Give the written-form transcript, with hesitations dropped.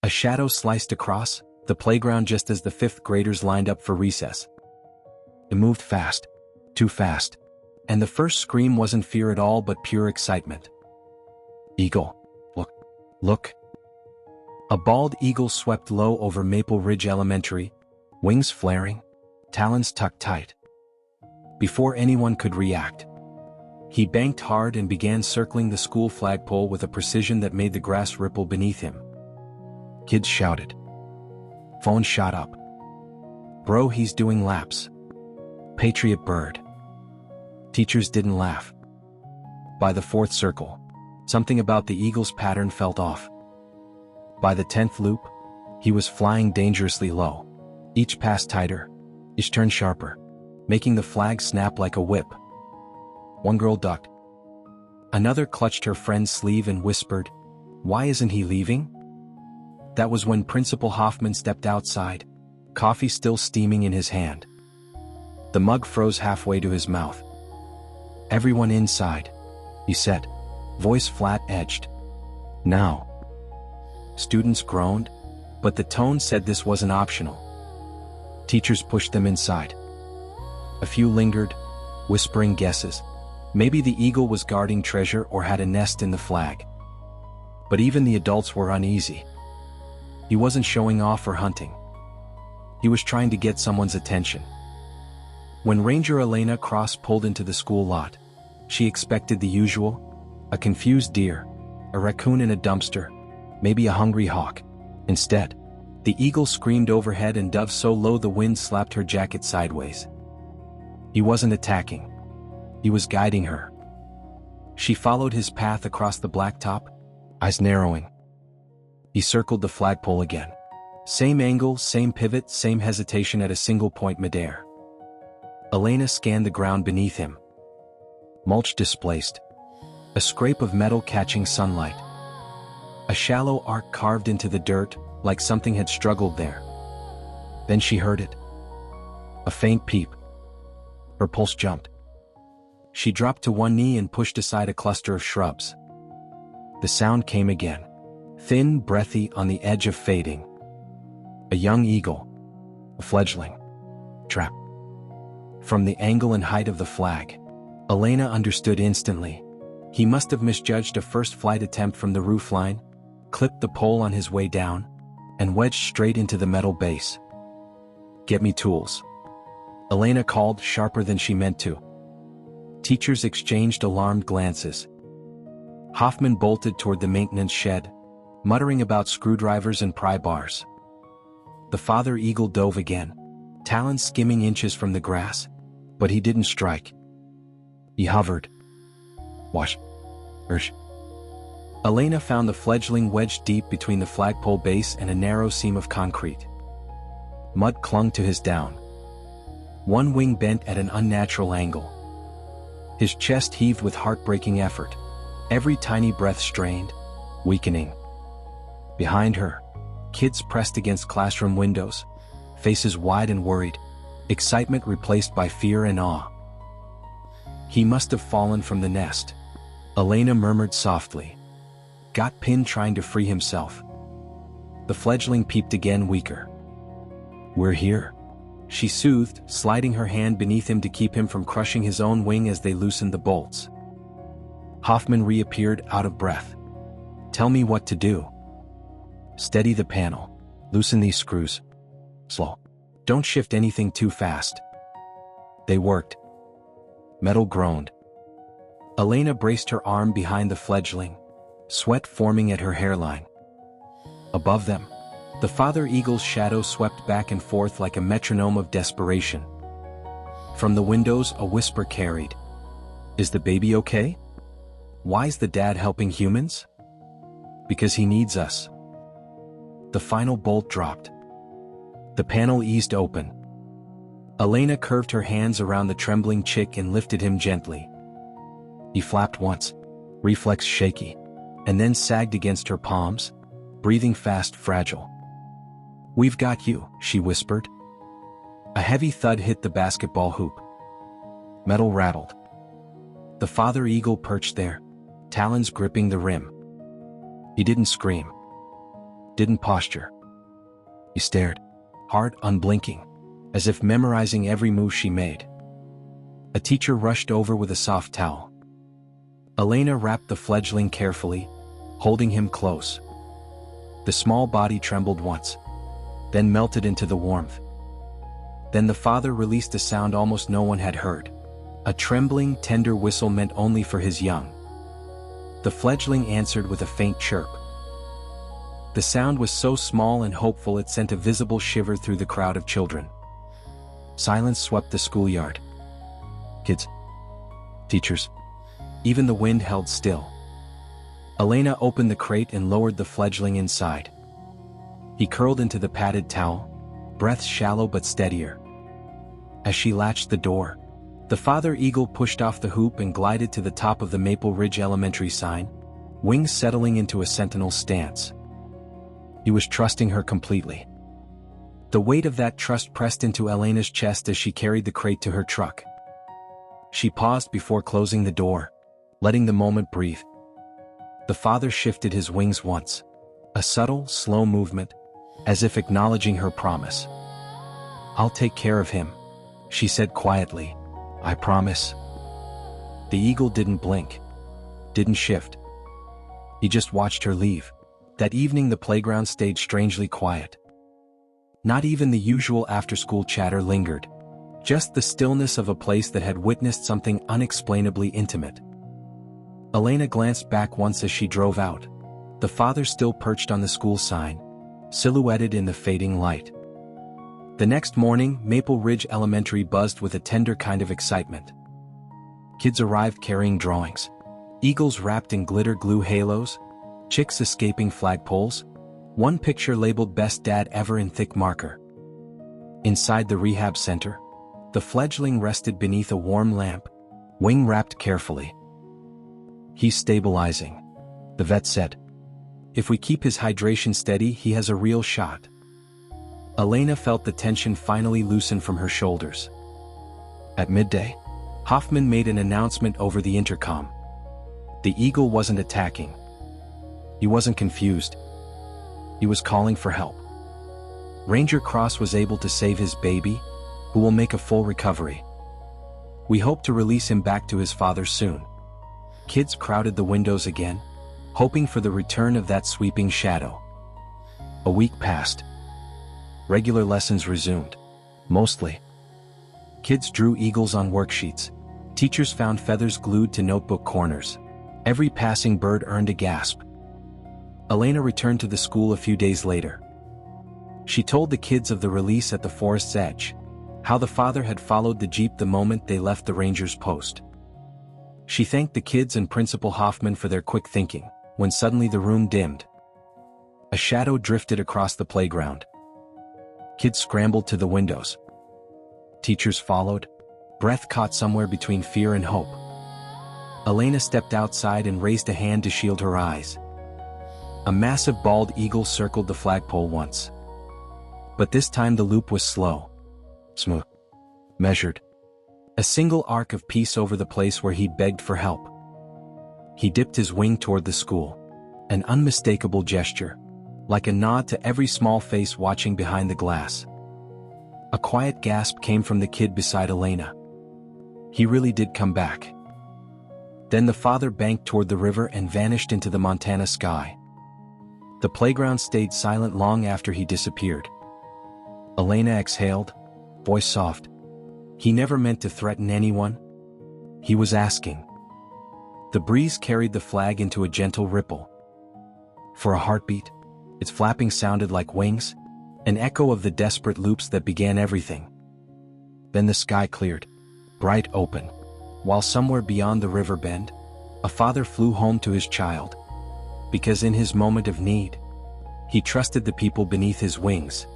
A shadow sliced across the playground just as the fifth graders lined up for recess. It moved fast, too fast, and the first scream wasn't fear at all but pure excitement. Eagle. Look. Look. A bald eagle swept low over Maple Ridge Elementary, wings flaring, talons tucked tight. Before anyone could react, he banked hard and began circling the school flagpole with a precision that made the grass ripple beneath him. Kids shouted. Phone shot up. Bro, he's doing laps. Patriot bird. Teachers didn't laugh. By the fourth circle, something about the eagle's pattern felt off. By the 10th loop, he was flying dangerously low. Each pass tighter, each turn sharper, making the flag snap like a whip. One girl ducked. Another clutched her friend's sleeve and whispered, "Why isn't he leaving?" That was when Principal Hoffman stepped outside, coffee still steaming in his hand. The mug froze halfway to his mouth. "Everyone inside," he said, voice flat-edged. "Now." Students groaned, but the tone said this wasn't optional. Teachers pushed them inside. A few lingered, whispering guesses. Maybe the eagle was guarding treasure or had a nest in the flag. But even the adults were uneasy. He wasn't showing off or hunting. He was trying to get someone's attention. When Ranger Elena Cross pulled into the school lot, she expected the usual: a confused deer, a raccoon in a dumpster, maybe a hungry hawk. Instead, the eagle screamed overhead and dove so low the wind slapped her jacket sideways. He wasn't attacking. He was guiding her. She followed his path across the blacktop, eyes narrowing. He circled the flagpole again. Same angle, same pivot, same hesitation at a single point midair. Elena scanned the ground beneath him. Mulch displaced. A scrape of metal catching sunlight. A shallow arc carved into the dirt, like something had struggled there. Then she heard it. A faint peep. Her pulse jumped. She dropped to one knee and pushed aside a cluster of shrubs. The sound came again. Thin, breathy, on the edge of fading. A young eagle. A fledgling. Trap. From the angle and height of the flag, Elena understood instantly. He must have misjudged a first flight attempt from the roofline, clipped the pole on his way down, and wedged straight into the metal base. "Get me tools," Elena called, sharper than she meant to. Teachers exchanged alarmed glances. Hoffman bolted toward the maintenance shed, muttering about screwdrivers and pry bars. The father eagle dove again, talons skimming inches from the grass, but he didn't strike. He hovered. Wash. Ursh. Elena found the fledgling wedged deep between the flagpole base and a narrow seam of concrete. Mud clung to his down. One wing bent at an unnatural angle. His chest heaved with heartbreaking effort, every tiny breath strained, weakening. Behind her, kids pressed against classroom windows, faces wide and worried, excitement replaced by fear and awe. "He must have fallen from the nest," Elena murmured softly. Got pinned trying to free himself. The fledgling peeped again, weaker. "We're here," she soothed, sliding her hand beneath him to keep him from crushing his own wing as they loosened the bolts. Hoffman reappeared, out of breath. "Tell me what to do." "Steady the panel. Loosen these screws. Slow. Don't shift anything too fast." They worked. Metal groaned. Elena braced her arm behind the fledgling, sweat forming at her hairline. Above them, the father eagle's shadow swept back and forth like a metronome of desperation. From the windows, a whisper carried. "Is the baby okay? Why's the dad helping humans?" "Because he needs us." The final bolt dropped. The panel eased open. Elena curved her hands around the trembling chick and lifted him gently. He flapped once, reflex shaky, and then sagged against her palms, breathing fast, fragile. "We've got you," she whispered. A heavy thud hit the basketball hoop. Metal rattled. The father eagle perched there, talons gripping the rim. He didn't scream. didn't posture. He stared, hard, unblinking, as if memorizing every move she made. A teacher rushed over with a soft towel. Elena wrapped the fledgling carefully, holding him close. The small body trembled once, then melted into the warmth. Then the father released a sound almost no one had heard. A trembling, tender whistle meant only for his young. The fledgling answered with a faint chirp. The sound was so small and hopeful it sent a visible shiver through the crowd of children. Silence swept the schoolyard. Kids, teachers, even the wind held still. Elena opened the crate and lowered the fledgling inside. He curled into the padded towel, breath shallow but steadier. As she latched the door, the father eagle pushed off the hoop and glided to the top of the Maple Ridge Elementary sign, wings settling into a sentinel stance. He was trusting her completely. The weight of that trust pressed into Elena's chest as she carried the crate to her truck. She paused before closing the door, letting the moment breathe. The father shifted his wings once, a subtle, slow movement, as if acknowledging her promise. "I'll take care of him," she said quietly. "I promise." The eagle didn't blink, didn't shift. He just watched her leave. That evening the playground stayed strangely quiet. Not even the usual after-school chatter lingered, just the stillness of a place that had witnessed something unexplainably intimate. Elena glanced back once as she drove out, the father still perched on the school sign, silhouetted in the fading light. The next morning, Maple Ridge Elementary buzzed with a tender kind of excitement. Kids arrived carrying drawings, eagles wrapped in glitter glue halos, chicks escaping flagpoles, one picture labeled "Best Dad Ever" in thick marker. Inside the rehab center, the fledgling rested beneath a warm lamp, wing wrapped carefully. "He's stabilizing," the vet said. "If we keep his hydration steady, he has a real shot." Elena felt the tension finally loosen from her shoulders. At midday, Hoffman made an announcement over the intercom. The eagle wasn't attacking. He wasn't confused. He was calling for help. Ranger Cross was able to save his baby, who will make a full recovery. "We hope to release him back to his father soon." Kids crowded the windows again, hoping for the return of that sweeping shadow. A week passed. Regular lessons resumed. Mostly. Kids drew eagles on worksheets. Teachers found feathers glued to notebook corners. Every passing bird earned a gasp. Elena returned to the school a few days later. She told the kids of the release at the forest's edge, how the father had followed the jeep the moment they left the ranger's post. She thanked the kids and Principal Hoffman for their quick thinking, when suddenly the room dimmed. A shadow drifted across the playground. Kids scrambled to the windows. Teachers followed, breath caught somewhere between fear and hope. Elena stepped outside and raised a hand to shield her eyes. A massive bald eagle circled the flagpole once. But this time the loop was slow, smooth, measured. A single arc of peace over the place where he begged for help. He dipped his wing toward the school, an unmistakable gesture, like a nod to every small face watching behind the glass. A quiet gasp came from the kid beside Elena. He really did come back. Then the father banked toward the river and vanished into the Montana sky. The playground stayed silent long after he disappeared. Elena exhaled, voice soft. He never meant to threaten anyone. He was asking. The breeze carried the flag into a gentle ripple. For a heartbeat, its flapping sounded like wings, an echo of the desperate loops that began everything. Then the sky cleared, bright open, while somewhere beyond the river bend, a father flew home to his child. Because in his moment of need, he trusted the people beneath his wings.